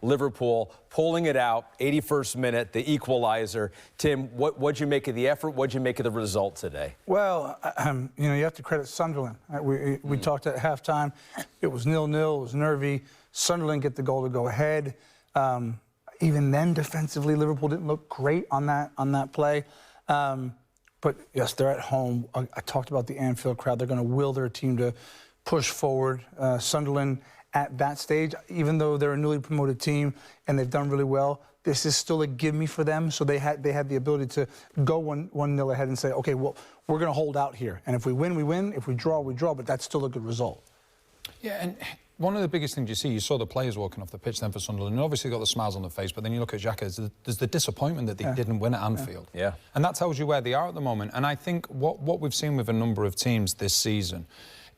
Liverpool pulling it out, 81st minute, the equalizer. Tim, what'd you make of the effort? What'd you make of the result today? Well, you know, you have to credit Sunderland. We talked at halftime. It was 0-0. It was nervy. Sunderland get the goal to go ahead. Even then, defensively, Liverpool didn't look great on that play. But yes, they're at home. I talked about the Anfield crowd. They're going to will their team to push forward. Sunderland at that stage, even though they're a newly promoted team and they've done really well, this is still a gimme for them. So they had the ability to go 1-0 ahead and say, okay, well, we're going to hold out here. And if we win, we win. If we draw, we draw. But that's still a good result. Yeah, and one of the biggest things you saw the players walking off the pitch then for Sunderland, and obviously got the smiles on their face, but then you look at Xhaka, there's the disappointment that they didn't win at Anfield. Yeah. And that tells you where they are at the moment. And I think what we've seen with a number of teams this season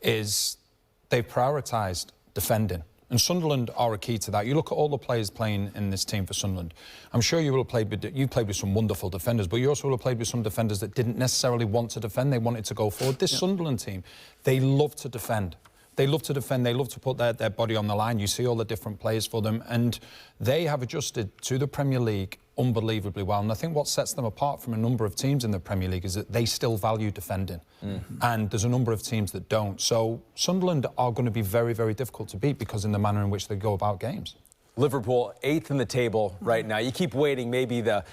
is they've prioritised defending. And Sunderland are a key to that. You look at all the players playing in this team for Sunderland. I'm sure you will have played with some wonderful defenders, but you also will have played with some defenders that didn't necessarily want to defend. They wanted to go forward. This Sunderland team, they love to defend. They love to defend. They love to put their body on the line. You see all the different players for them. And they have adjusted to the Premier League unbelievably well. And I think what sets them apart from a number of teams in the Premier League is that they still value defending. And there's a number of teams that don't. So Sunderland are going to be very, very difficult to beat because in the manner in which they go about games. Liverpool, 8th in the table right now. You keep waiting. Maybe the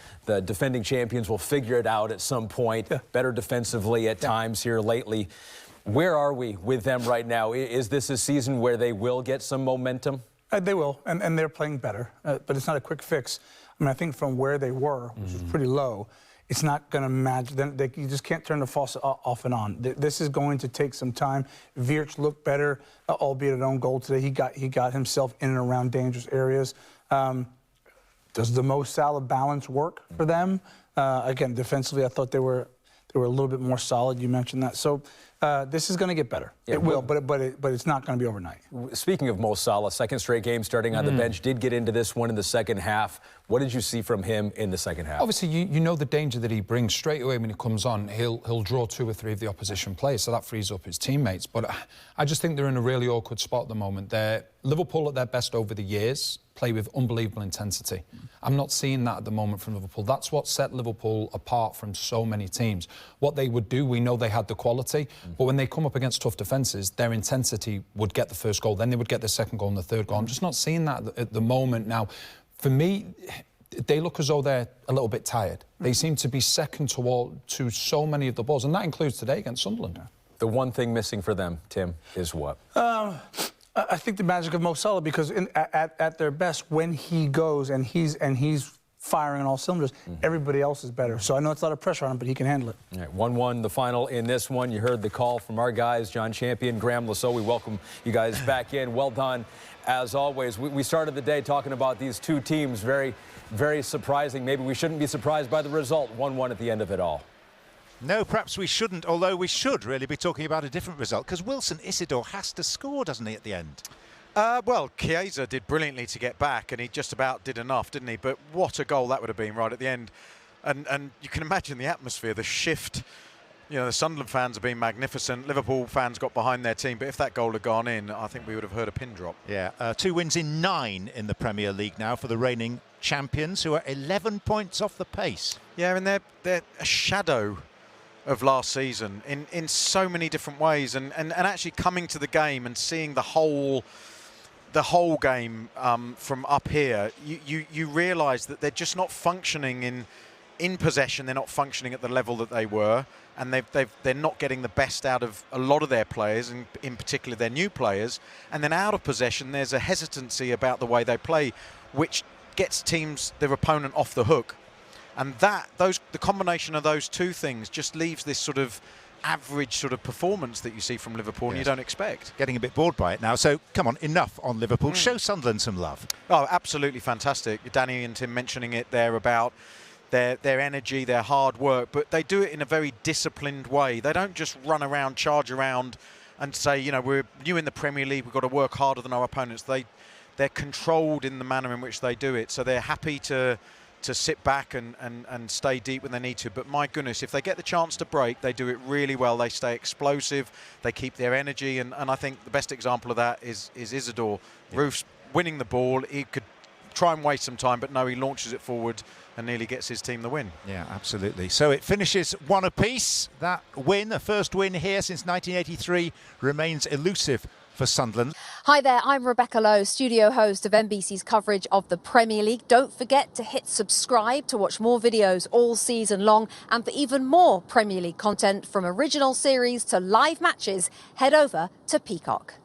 defending champions will figure it out at some point. Better defensively at times here lately. Where are we with them right now? Is this a season where they will get some momentum? They will, and they're playing better. But it's not a quick fix. I mean, I think from where they were, which was pretty low, it's not going to match. You just can't turn the faucet off and on. This is going to take some time. Virch looked better, albeit an own goal today. He got himself in and around dangerous areas. Does the Mo Salah balance work for them? Again, defensively, I thought they were a little bit more solid. You mentioned that. So this is going to get better. It will, but it's not going to be overnight. Speaking of Mo Salah, second straight game starting on the bench, did get into this one in the second half. What did you see from him in the second half? Obviously, you know the danger that he brings straight away when he comes on. He'll draw 2 or 3 of the opposition players, so that frees up his teammates. But I just think they're in a really awkward spot at the moment. Liverpool at their best over the years play with unbelievable intensity. I'm not seeing that at the moment from Liverpool. That's what set Liverpool apart from so many teams. What they would do, we know they had the quality, but when they come up against tough defences, their intensity would get the first goal, then they would get the second goal and the third goal. I'm just not seeing that at the moment now. For me, they look as though they're a little bit tired. They seem to be second to so many of the balls, and that includes today against Sunderland. The one thing missing for them, Tim, is what? I think the magic of Mo Salah, because at their best, when he goes and he's firing on all cylinders, everybody else is better. So I know it's a lot of pressure on him, but he can handle it. All right, 1-1 the final in this one. You heard the call from our guys, John Champion, Graham Lasso. We welcome you guys back in. Well done, as always. We started the day talking about these two teams. Very, very surprising. Maybe we shouldn't be surprised by the result. 1-1 at the end of it all. No, perhaps we shouldn't, although we should really be talking about a different result, because Wilson Isidore has to score, doesn't he, at the end? Well, Chiesa did brilliantly to get back, and he just about did enough, didn't he? But what a goal that would have been right at the end. And you can imagine the atmosphere, the shift. You know, the Sunderland fans have been magnificent. Liverpool fans got behind their team. But if that goal had gone in, I think we would have heard a pin drop. Yeah, 2 wins in 9 in the Premier League now for the reigning champions, who are 11 points off the pace. Yeah, and they're a shadow of last season in so many different ways. And actually coming to the game and seeing the whole game from up here, you realise that they're just not functioning in possession. They're not functioning at the level that they were, and they're not getting the best out of a lot of their players, and in particular their new players. And then out of possession, there's a hesitancy about the way they play, which gets their opponent off the hook. And the combination of those two things just leaves this sort of average sort of performance that you see from Liverpool and you don't expect. Getting a bit bored by it now. So, come on, enough on Liverpool. Show Sunderland some love. Oh, absolutely fantastic. Danny and Tim mentioning it there about their energy, their hard work, but they do it in a very disciplined way. They don't just run around, charge around and say, you know, we're new in the Premier League, we've got to work harder than our opponents. They're controlled in the manner in which they do it. So they're happy to sit back and stay deep when they need to. But my goodness, if they get the chance to break, they do it really well. They stay explosive, they keep their energy, and I think the best example of that is Isidore. Roof's winning the ball. He could try and waste some time, but no, he launches it forward and nearly gets his team the win. Yeah, absolutely. So it finishes one apiece. That win, a first win here since 1983, remains elusive for Sunderland. Hi there, I'm Rebecca Lowe, studio host of NBC's coverage of the Premier League. Don't forget to hit subscribe to watch more videos all season long, and for even more Premier League content from original series to live matches, head over to Peacock.